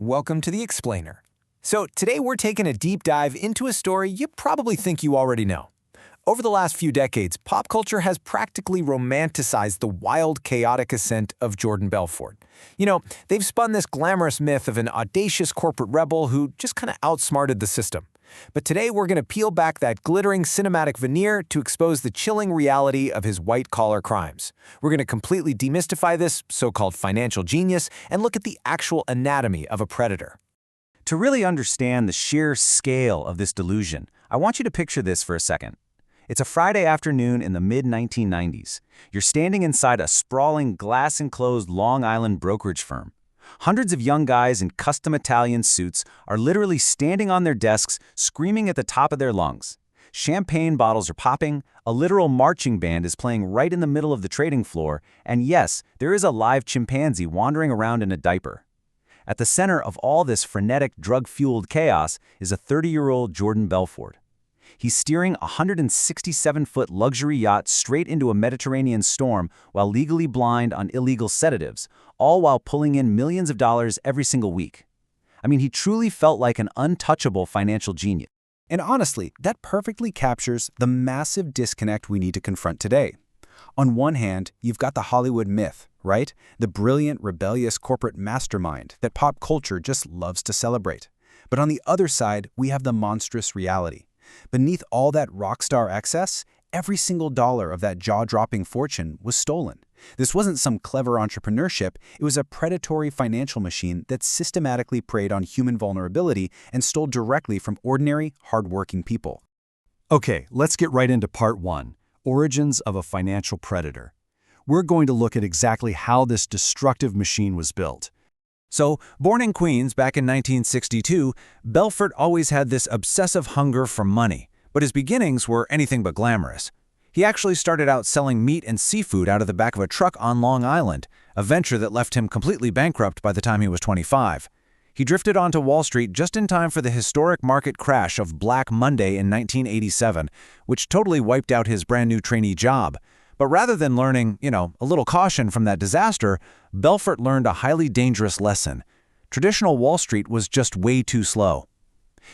welcome to The Explainer. So today we're taking a deep dive into a story you probably think you already know. Over the last few decades, pop culture has practically romanticized the wild, chaotic ascent of Jordan Belfort. They've spun this glamorous myth of an audacious corporate rebel who just kind of outsmarted the system. But today we're going to peel back that glittering cinematic veneer to expose the chilling reality of his white-collar crimes. We're going to completely demystify this so-called financial genius and look at the actual anatomy of a predator. To really understand the sheer scale of this delusion, I want you to picture this for a second. It's a Friday afternoon in the mid-1990s. You're standing inside a sprawling, glass-enclosed Long Island brokerage firm. Hundreds of young guys in custom Italian suits are literally standing on their desks, screaming at the top of their lungs. Champagne bottles are popping, a literal marching band is playing right in the middle of the trading floor, and yes, there is a live chimpanzee wandering around in a diaper. At the center of all this frenetic, drug-fueled chaos is a 30-year-old Jordan Belfort. He's steering a 167-foot luxury yacht straight into a Mediterranean storm while legally blind on illegal sedatives, all while pulling in millions of dollars every single week. I mean, he truly felt like an untouchable financial genius. And honestly, that perfectly captures the massive disconnect we need to confront today. On one hand, you've got the Hollywood myth, right? The brilliant, rebellious corporate mastermind that pop culture just loves to celebrate. But on the other side, we have the monstrous reality. Beneath all that rock star excess, every single dollar of that jaw-dropping fortune was stolen. This wasn't some clever entrepreneurship, it was a predatory financial machine that systematically preyed on human vulnerability and stole directly from ordinary, hardworking people. Okay, let's get right into part one, origins of a financial predator. We're going to look at exactly how this destructive machine was built. So, born in Queens back in 1962, Belfort always had this obsessive hunger for money, but his beginnings were anything but glamorous. He actually started out selling meat and seafood out of the back of a truck on Long Island, a venture that left him completely bankrupt by the time he was 25. He drifted onto Wall Street just in time for the historic market crash of Black Monday in 1987, which totally wiped out his brand new trainee job. But rather than learning, a little caution from that disaster, Belfort learned a highly dangerous lesson. Traditional Wall Street was just way too slow.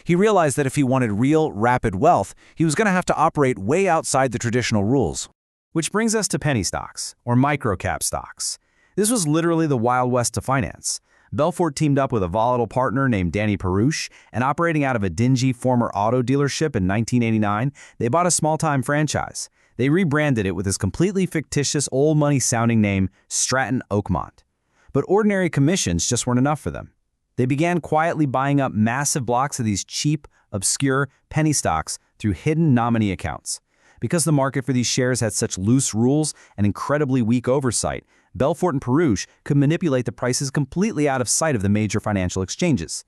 He realized that if he wanted real, rapid wealth, he was going to have to operate way outside the traditional rules. Which brings us to penny stocks, or microcap stocks. This was literally the Wild West to finance. Belfort teamed up with a volatile partner named Danny Perush, and operating out of a dingy former auto dealership in 1989, they bought a small-time franchise. They rebranded it with his completely fictitious old money-sounding name, Stratton Oakmont. But ordinary commissions just weren't enough for them. They began quietly buying up massive blocks of these cheap, obscure penny stocks through hidden nominee accounts. Because the market for these shares had such loose rules and incredibly weak oversight, Belfort and Perush could manipulate the prices completely out of sight of the major financial exchanges.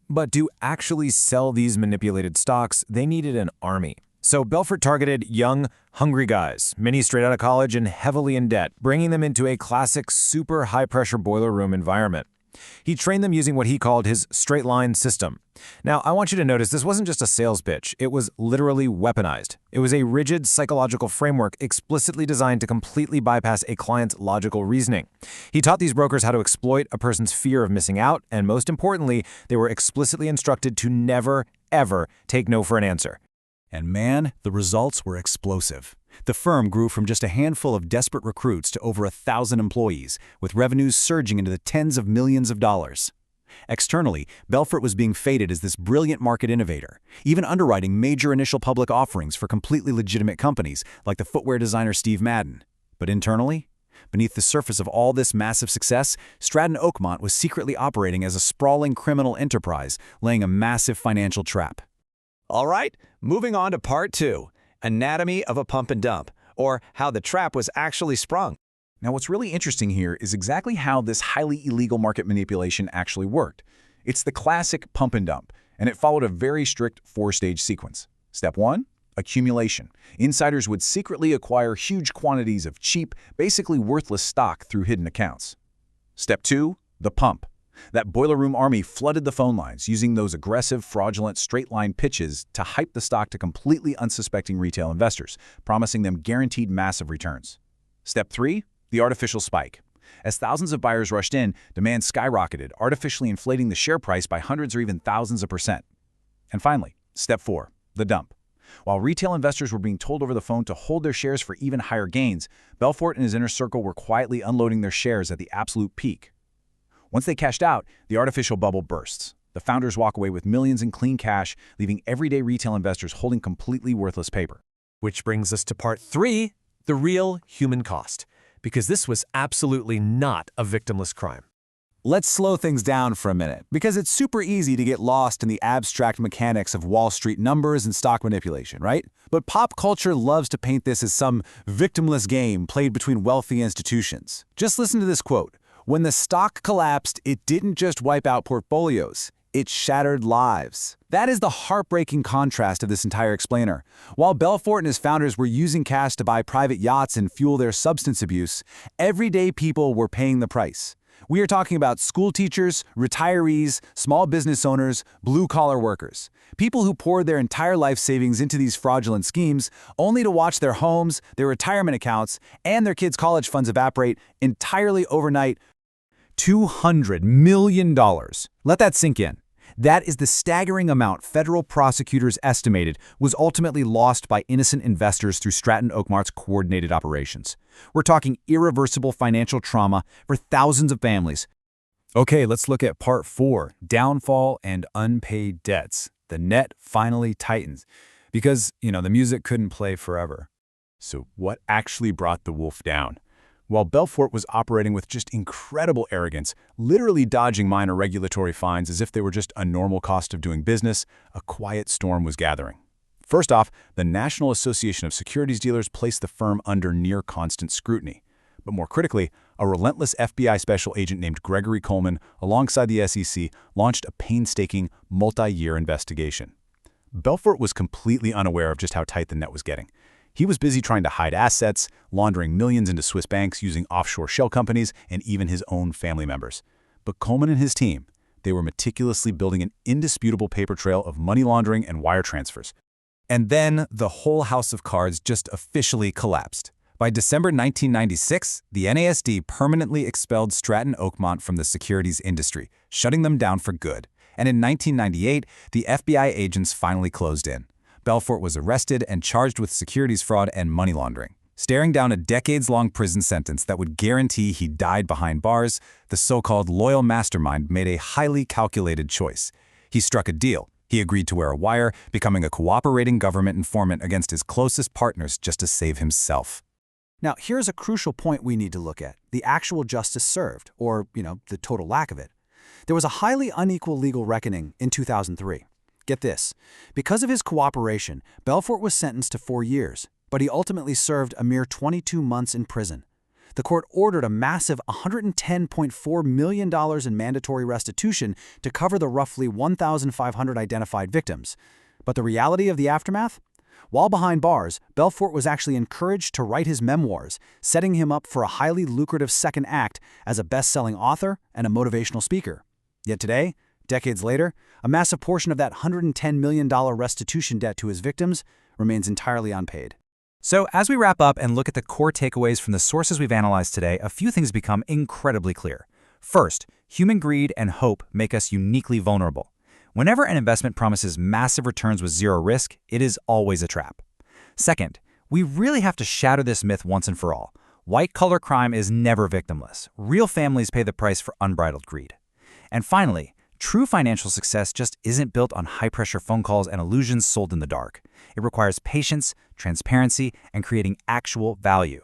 But to actually sell these manipulated stocks, they needed an army. So Belfort targeted young, hungry guys, many straight out of college and heavily in debt, bringing them into a classic super high-pressure boiler room environment. He trained them using what he called his straight-line system. Now, I want you to notice this wasn't just a sales pitch. It was literally weaponized. It was a rigid psychological framework explicitly designed to completely bypass a client's logical reasoning. He taught these brokers how to exploit a person's fear of missing out, and most importantly, they were explicitly instructed to never, ever take no for an answer. And man, the results were explosive. The firm grew from just a handful of desperate recruits to over 1,000 employees, with revenues surging into the tens of millions of dollars. Externally, Belfort was being feted as this brilliant market innovator, even underwriting major initial public offerings for completely legitimate companies like the footwear designer Steve Madden. But internally, beneath the surface of all this massive success, Stratton Oakmont was secretly operating as a sprawling criminal enterprise, laying a massive financial trap. All right, moving on to part two, anatomy of a pump and dump, or how the trap was actually sprung. Now, what's really interesting here is exactly how this highly illegal market manipulation actually worked. It's the classic pump and dump, and it followed a very strict four-stage sequence. Step 1, accumulation. Insiders would secretly acquire huge quantities of cheap, basically worthless stock through hidden accounts. Step 2, the pump. That boiler room army flooded the phone lines using those aggressive, fraudulent, straight-line pitches to hype the stock to completely unsuspecting retail investors, promising them guaranteed massive returns. Step 3, the artificial spike. As thousands of buyers rushed in, demand skyrocketed, artificially inflating the share price by hundreds or even thousands of percent. And finally, step 4, the dump. While retail investors were being told over the phone to hold their shares for even higher gains, Belfort and his inner circle were quietly unloading their shares at the absolute peak. Once they cashed out, the artificial bubble bursts. The founders walk away with millions in clean cash, leaving everyday retail investors holding completely worthless paper. Which brings us to part 3, the real human cost, because this was absolutely not a victimless crime. Let's slow things down for a minute, because it's super easy to get lost in the abstract mechanics of Wall Street numbers and stock manipulation, right? But pop culture loves to paint this as some victimless game played between wealthy institutions. Just listen to this quote. When the stock collapsed, it didn't just wipe out portfolios. It shattered lives. That is the heartbreaking contrast of this entire explainer. While Belfort and his founders were using cash to buy private yachts and fuel their substance abuse, everyday people were paying the price. We are talking about school teachers, retirees, small business owners, blue-collar workers. People who poured their entire life savings into these fraudulent schemes only to watch their homes, their retirement accounts, and their kids' college funds evaporate entirely overnight. $200 million. Let that sink in. That is the staggering amount federal prosecutors estimated was ultimately lost by innocent investors through Stratton Oakmont's coordinated operations. We're talking irreversible financial trauma for thousands of families. Okay, let's look at part 4, downfall and unpaid debts. The net finally tightens because, the music couldn't play forever. So what actually brought the wolf down? While Belfort was operating with just incredible arrogance, literally dodging minor regulatory fines as if they were just a normal cost of doing business, a quiet storm was gathering. First off, the National Association of Securities Dealers placed the firm under near constant scrutiny. But more critically, a relentless FBI special agent named Gregory Coleman, alongside the SEC, launched a painstaking, multi-year investigation. Belfort was completely unaware of just how tight the net was getting. He was busy trying to hide assets, laundering millions into Swiss banks using offshore shell companies and even his own family members. But Coleman and his team, they were meticulously building an indisputable paper trail of money laundering and wire transfers. And then the whole house of cards just officially collapsed. By December 1996, the NASD permanently expelled Stratton Oakmont from the securities industry, shutting them down for good. And in 1998, the FBI agents finally closed in. Belfort was arrested and charged with securities fraud and money laundering. Staring down a decades-long prison sentence that would guarantee he died behind bars, the so-called loyal mastermind made a highly calculated choice. He struck a deal. He agreed to wear a wire, becoming a cooperating government informant against his closest partners just to save himself. Now, here's a crucial point we need to look at, the actual justice served, or, the total lack of it. There was a highly unequal legal reckoning in 2003. Get this. Because of his cooperation, Belfort was sentenced to 4 years, but he ultimately served a mere 22 months in prison. The court ordered a massive $110.4 million in mandatory restitution to cover the roughly 1,500 identified victims. But the reality of the aftermath? While behind bars, Belfort was actually encouraged to write his memoirs, setting him up for a highly lucrative second act as a best-selling author and a motivational speaker. Yet today, decades later, a massive portion of that $110 million restitution debt to his victims remains entirely unpaid. So as we wrap up and look at the core takeaways from the sources we've analyzed today, a few things become incredibly clear. First, human greed and hope make us uniquely vulnerable. Whenever an investment promises massive returns with zero risk, it is always a trap. Second, we really have to shatter this myth once and for all. White-collar crime is never victimless. Real families pay the price for unbridled greed. And finally, true financial success just isn't built on high-pressure phone calls and illusions sold in the dark. It requires patience, transparency, and creating actual value.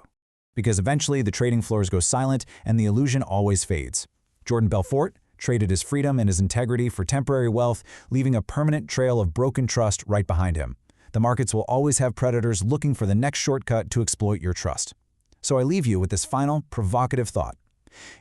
Because eventually the trading floors go silent and the illusion always fades. Jordan Belfort traded his freedom and his integrity for temporary wealth, leaving a permanent trail of broken trust right behind him. The markets will always have predators looking for the next shortcut to exploit your trust. So I leave you with this final, provocative thought.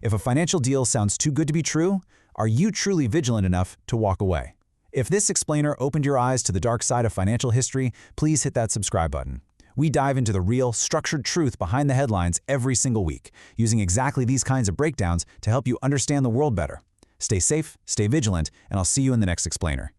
If a financial deal sounds too good to be true, are you truly vigilant enough to walk away? If this explainer opened your eyes to the dark side of financial history, please hit that subscribe button. We dive into the real, structured truth behind the headlines every single week, using exactly these kinds of breakdowns to help you understand the world better. Stay safe, stay vigilant, and I'll see you in the next explainer.